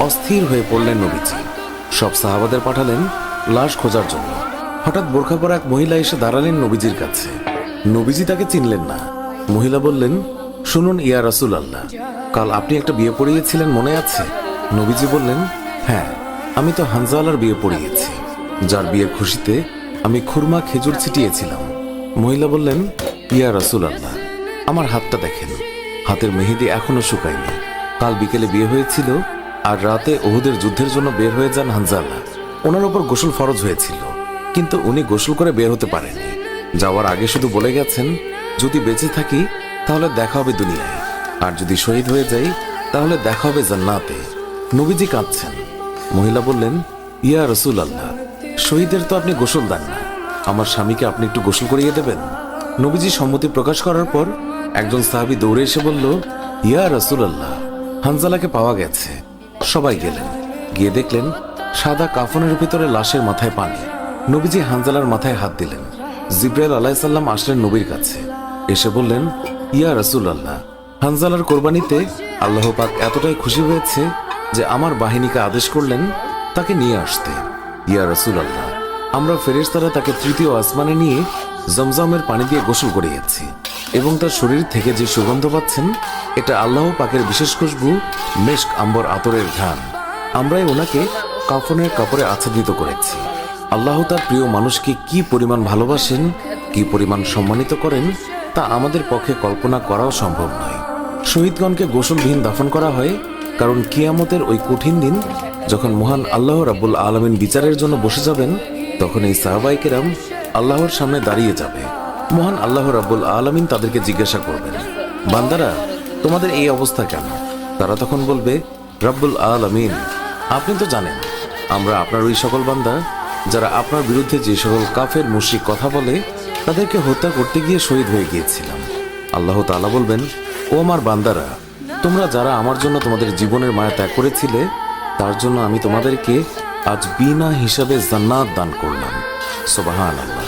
অস্থির হয়ে পড়লেন নবীজি। সব সাহাবাদের পাঠালেন লাশ খোঁজার জন্য। হঠাৎ বোরখা পরা এক মহিলা এসে দাঁড়ালেন নবীজির কাছে। নবীজি তাকে চিনলেন না। মহিলা বললেন, শুনুন ইয়া রাসূল আল্লাহ, কাল আপনি একটা বিয়ে পড়িয়েছিলেন মনে আছে? নবীজি বললেন, হ্যাঁ, আমি তো হানজালার বিয়ে পড়িয়েছি, যার বিয়ের খুশিতে আমি খুরমা খেজুর ছিটিয়েছিলাম। মহিলা বললেন, ইয়া রাসূল আল্লাহ, আমার হাতটা দেখেন, হাতের মেহেদি এখনো শুকায়নি। কাল বিকেলে বিয়ে হয়েছিল, আর রাতে উহুদের যুদ্ধের জন্য বের হয়ে যান হানজালা। ওনার ওপর গোসল ফরজ হয়েছিল, কিন্তু উনি গোসল করে বের হতে পারেননি। যাওয়ার আগে শুধু বলে গেছেন, যদি বেঁচে থাকি তাহলে দেখা হবে দুনিয়ায়, আর যদি শহীদ হয়ে যাই তাহলে দেখা হবে জান্নাতে। নবীজি কাঁদছেন। মহিলা বললেন, ইয়া রাসূল আল্লাহ, শহীদের তো আপনি গোসল দেন না, আমার স্বামীকে আপনি একটু গোসল করিয়ে দেবেন। নবীজি সম্মতি প্রকাশ করার পর একজন সাহাবী দৌড়ে এসে বলল, ইয়া রাসূল আল্লাহ, হানজালাকে পাওয়া গেছে। সবাই গেলেন, গিয়ে দেখলেন সাদা কাফনের ভিতরে লাশের মাথায় পানি। নবীজি হানজালার মাথায় হাত দিলেন। জিবরাইল আলাইহিস সালাম আসলেন নবীর কাছে, এসে বললেন, ইয়া রাসূল আল্লাহ, হানজালার কোরবানিতে আল্লাহ পাক এতটাই খুশি হয়েছে যে আমার বাহিনীকে আদেশ করলেন তাকে নিয়ে আসতে। ইয়া রাসূল আল্লাহ, আমরা ফেরেশতারা তাকে তৃতীয় আসমানে নিয়ে জমজমের পানি দিয়ে গোসল করিয়েছি, এবং তার শরীর থেকে যে সুগন্ধ পাচ্ছেন এটা আল্লাহ পাকের বিশেষ খুশবু, মেশক আম্বর আতরের ঘ্রাণ। আমরাই ওনাকে কাফনের কাপড়ে আচ্ছাদিত করেছি। আল্লাহ তার প্রিয় মানুষকে কি পরিমাণ ভালোবাসেন, কি পরিমাণ সম্মানিত করেন, তা আমাদের পক্ষে কল্পনা করাও সম্ভব নয়। শহীদগণকে গোসলবিহীন দাফন করা হয়, কারণ কিয়ামতের ওই কঠিন দিন যখন মহান আল্লাহ রাব্বুল আলামিন বিচারের জন্য বসে যাবেন, তখন এই সাহাবায়ে কেরাম আল্লাহর সামনে দাঁড়িয়ে যাবে। মহান আল্লাহ রাব্বুল আলামিন তাদেরকে জিজ্ঞাসা করবেন, বান্দারা, তোমাদের এই অবস্থা কেন? তারা তখন বলবে, রাব্বুল আলামিন, আপনি তো জানেন আমরা আপনার ওই সকল বান্দা যারা আপনার বিরুদ্ধে যে সকল কাফের মুশরিক কথা বলে তাদেরকে হত্যা করতে গিয়ে শহীদ হয়ে গিয়েছিলাম। আল্লাহ তাআলা বলবেন, ও আমার বান্দারা, তোমরা যারা আমার জন্য তোমাদের জীবনের মায়া ত্যাগ করেছিলে, তার জন্য আমি তোমাদেরকে আজ বিনা হিসাবে জান্নাত দান করলাম। সুবহানাল্লাহ।